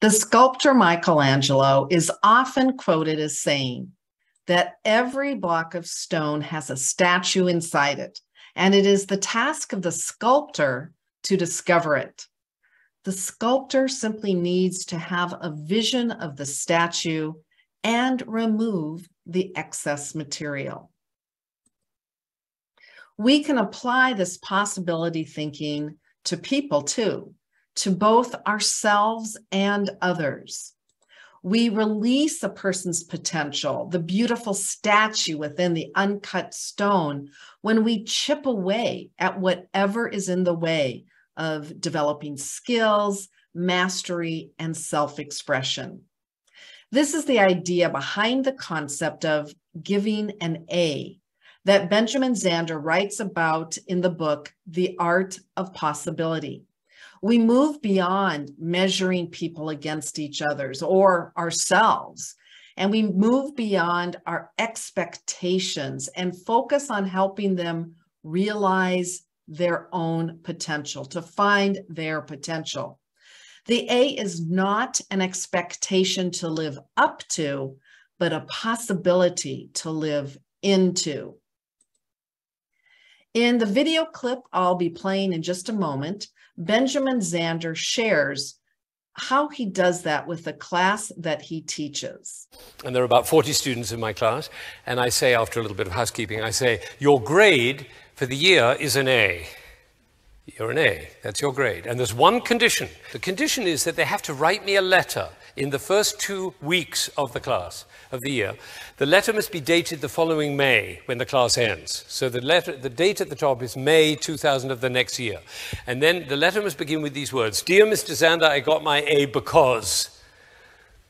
The sculptor Michelangelo is often quoted as saying that every block of stone has a statue inside it, and it is the task of the sculptor to discover it. The sculptor simply needs to have a vision of the statue and remove the excess material. We can apply this possibility thinking to people too, to both ourselves and others. We release a person's potential, the beautiful statue within the uncut stone, when we chip away at whatever is in the way of developing skills, mastery, and self-expression. This is the idea behind the concept of giving an A that Benjamin Zander writes about in the book, The Art of Possibility. We move beyond measuring people against each other's or ourselves, and we move beyond our expectations and focus on helping them realize their own potential, to find their potential. The A is not an expectation to live up to, but a possibility to live into. In the video clip I'll be playing in just a moment, Benjamin Zander shares how he does that with the class that he teaches. And there are about 40 students in my class, and I say, after a little bit of housekeeping, I say, your grade for the year is an A. You're an A, that's your grade. And there's one condition. The condition is that they have to write me a letter in the first 2 weeks of the class, of the year. The letter must be dated the following May, when the class ends. So the date at the top is May 2000 of the next year. And then the letter must begin with these words: Dear Mr. Zander, I got my A because.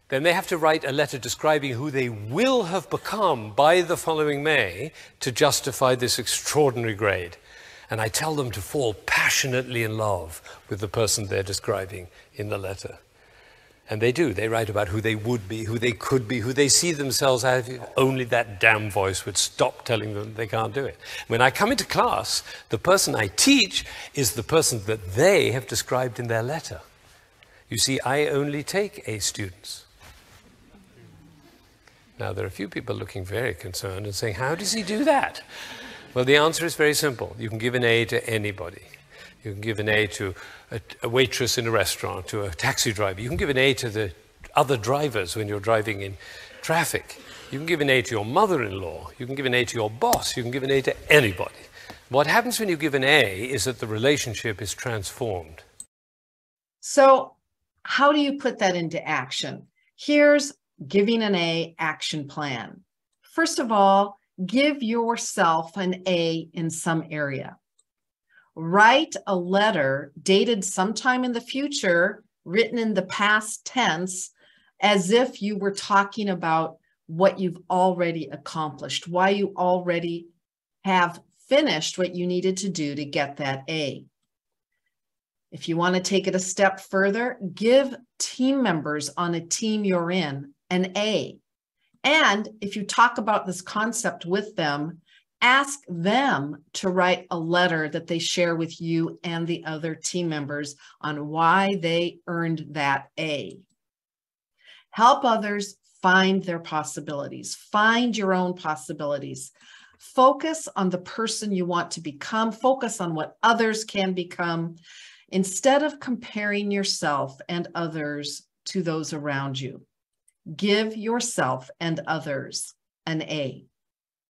Then they have to write a letter describing who they will have become by the following May to justify this extraordinary grade. And I tell them to fall passionately in love with the person they're describing in the letter. And they do. They write about who they would be, who they could be, who they see themselves as if only that damn voice would stop telling them they can't do it. When I come into class, the person I teach is the person that they have described in their letter. You see, I only take A students. Now, there are a few people looking very concerned and saying, how does he do that? Well, the answer is very simple. You can give an A to anybody. You can give an A to a waitress in a restaurant, to a taxi driver. You can give an A to the other drivers when you're driving in traffic. You can give an A to your mother-in-law. You can give an A to your boss. You can give an A to anybody. What happens when you give an A is that the relationship is transformed. So how do you put that into action? Here's giving an A action plan. First of all, give yourself an A in some area. Write a letter dated sometime in the future, written in the past tense, as if you were talking about what you've already accomplished, why you already have finished what you needed to do to get that A. If you want to take it a step further, give team members on a team you're in an A. And if you talk about this concept with them, ask them to write a letter that they share with you and the other team members on why they earned that A. Help others find their possibilities. Find your own possibilities. Focus on the person you want to become. Focus on what others can become, instead of comparing yourself and others to those around you. Give yourself and others an A.